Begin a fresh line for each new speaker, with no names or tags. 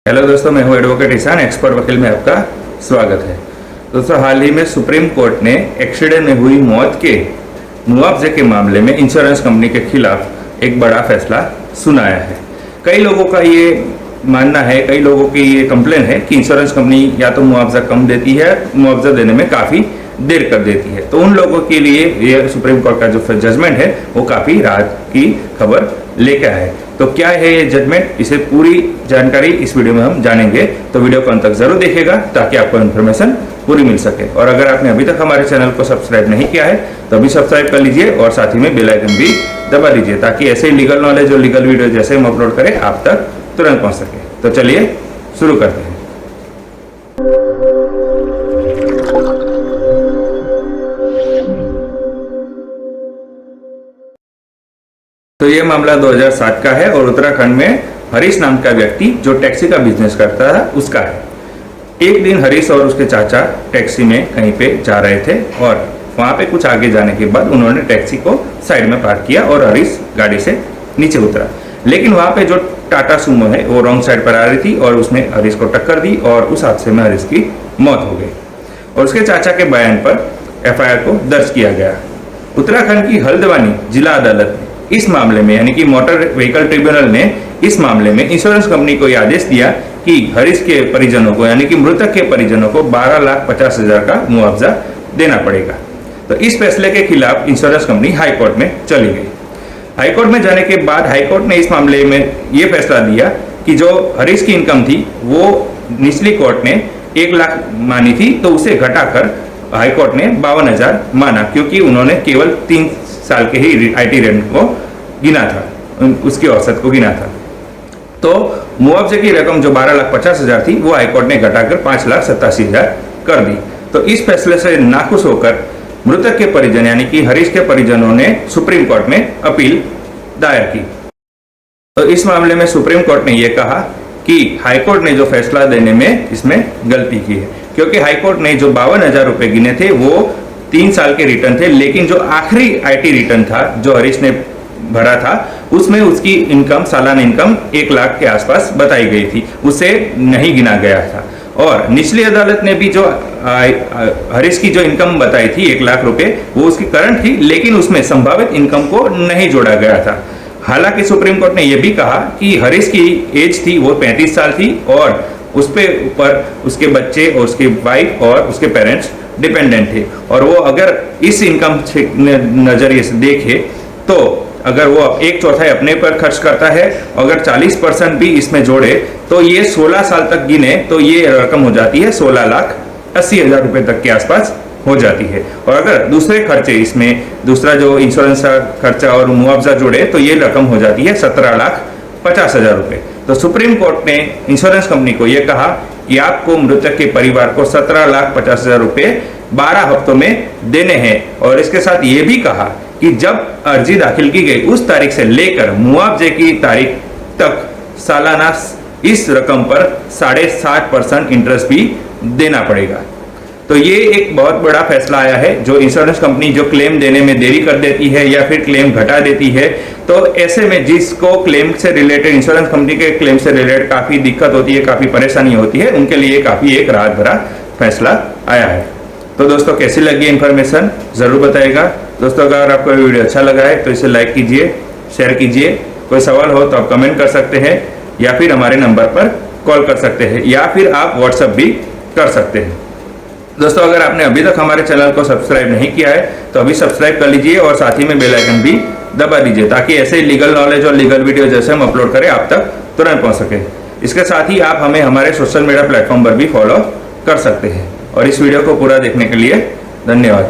Hello दोस्तों, मैं हूं एडवोकेट ईशान, एक्सपर्ट वकील में आपका स्वागत है। दोस्तों, हाल ही में सुप्रीम कोर्ट ने एक्सीडेंट में हुई मौत के मुआवजे के मामले में इंश्योरेंस कंपनी के खिलाफ एक बड़ा फैसला सुनाया है। कई लोगों का ये मानना है, कई लोगों की ये कंप्लेन है कि इंश्योरेंस कंपनी या तो मुआवजा कम देती है, मुआवजा देने में काफ़ी देर कर देती है। तो उन लोगों के लिए ये सुप्रीम कोर्ट का जो जजमेंट है वो काफ़ी राहत की खबर लेकर आए। तो क्या है ये जजमेंट, इसे पूरी जानकारी इस वीडियो में हम जानेंगे। तो वीडियो को अंत तक जरूर देखिएगा ताकि आपको इन्फॉर्मेशन पूरी मिल सके। और अगर आपने अभी तक हमारे चैनल को सब्सक्राइब नहीं किया है तो अभी सब्सक्राइब कर लीजिए और साथ ही में बेल आइकन भी दबा दीजिए ताकि ऐसे ही लीगल नॉलेज और लीगल वीडियो जैसे हम अपलोड करें आप तक तुरंत पहुंच सके। तो चलिए शुरू करते हैं। तो ये मामला 2007 का है और उत्तराखंड में हरीश नाम का व्यक्ति जो टैक्सी का बिजनेस करता है उसका है। एक दिन हरीश और उसके चाचा टैक्सी में कहीं पे जा रहे थे और वहां पे कुछ आगे जाने के बाद उन्होंने टैक्सी को साइड में पार्क किया और हरीश गाड़ी से नीचे उतरा। लेकिन वहां पे जो टाटा सुमो है वो रॉन्ग साइड पर आ रही थी और उसने हरीश को टक्कर दी और उस हादसे में हरीश की मौत हो गई। और उसके चाचा के बयान पर एफआईआर को दर्ज किया गया। उत्तराखंड की हल्द्वानी जिला अदालत ने इस मामले में यानी कि मोटर व्हीकल ट्रिब्यूनल ने इस मामले में इंश्योरेंस कंपनी को आदेश दिया कि हरीश के परिजनों को यानी कि मृतक के परिजनों को 12,50,000 का मुआवजा देना पड़ेगा। तो इस फैसले के खिलाफ इंश्योरेंस कंपनी हाई कोर्ट में चली गई। हाई कोर्ट में जाने के बाद हाई कोर्ट ने इस मामले में ये फैसला दिया कि जो हरीश की इनकम थी वो निचली कोर्ट ने 1 लाख मानी थी, तो उसे घटाकर हाई कोर्ट ने 52,000 माना, क्योंकि उन्होंने केवल 3 साल के ही आईटी रेंट को गिना था, उसकी औसत को गिना था। तो मुआवजे की रकम जो 12,50,000 थी वो हाईकोर्ट ने घटाकर 5,87,000 कर दी। तो इस फैसले से नाखुश होकर मृतक के परिजन यानी कि हरीश के परिजनों ने सुप्रीम कोर्ट में अपील दायर की। तो इस मामले में सुप्रीम कोर्ट ने यह कहा कि हाईकोर्ट ने जो फैसला देने में इसमें गलती की है, क्योंकि हाईकोर्ट ने जो 52,000 रुपए गिने थे वो 3 साल के रिटर्न थे, लेकिन जो आखिरी आईटी रिटर्न था जो हरीश ने भरा था उसमें उसकी इनकम, सालाना इनकम 1 लाख के आसपास बताई गई थी, उसे नहीं गिना गया था। और निचली अदालत ने भी जो हरीश की जो इनकम बताई थी 1 लाख रुपए वो उसकी करंट थी, लेकिन उसमें संभावित इनकम को नहीं जोड़ा गया था। हालांकि सुप्रीम कोर्ट ने यह भी कहा कि हरीश की एज थी वो 35 साल थी और उस पे ऊपर उसके बच्चे और उसकी वाइफ और उसके पेरेंट्स डिपेंडेंट थे। और वो अगर इस इनकम नजरिए से देखे तो अगर वो 1/4 अपने पर खर्च करता है, अगर 40% भी इसमें जोड़े तो ये 16 साल तक गिने तो ये रकम हो जाती है 16,80,000 रुपए तक के आसपास हो जाती है। और अगर दूसरे खर्चे इसमें दूसरा जो इंश्योरेंस का खर्चा और मुआवजा जोड़े तो ये रकम हो जाती है 17,50,000 रुपए। तो सुप्रीम कोर्ट ने इंश्योरेंस कंपनी को यह कहा कि आपको मृतक के परिवार को 17,50,000 रुपए 12 हफ्तों में देने हैं। और इसके साथ ये भी कहा कि जब अर्जी दाखिल की गई उस तारीख से लेकर मुआवजे की तारीख तक सालाना इस रकम पर 7.5% इंटरेस्ट भी देना पड़ेगा। तो ये एक बहुत बड़ा फैसला आया है। जो इंश्योरेंस कंपनी जो क्लेम देने में देरी कर देती है या फिर क्लेम घटा देती है, तो ऐसे में जिसको क्लेम से रिलेटेड, इंश्योरेंस कंपनी के क्लेम से रिलेटेड काफ़ी दिक्कत होती है, काफ़ी परेशानी होती है, उनके लिए काफ़ी एक राहत भरा फैसला आया है। तो दोस्तों, कैसी लगी इन्फॉर्मेशन ज़रूर बताइएगा। दोस्तों, अगर आपको वीडियो अच्छा लगा है तो इसे लाइक कीजिए, शेयर कीजिए। कोई सवाल हो तो आप कमेंट कर सकते हैं या फिर हमारे नंबर पर कॉल कर सकते हैं या फिर आप व्हाट्सएप भी कर सकते हैं। दोस्तों, अगर आपने अभी तक हमारे चैनल को सब्सक्राइब नहीं किया है तो अभी सब्सक्राइब कर लीजिए और साथ ही में बेल आइकन भी दबा दीजिए ताकि ऐसे लीगल नॉलेज और लीगल वीडियो जैसे हम अपलोड करें आप तक तुरंत पहुंच सके। इसके साथ ही आप हमें हमारे सोशल मीडिया प्लेटफॉर्म पर भी फॉलो कर सकते हैं। और इस वीडियो को पूरा देखने के लिए धन्यवाद।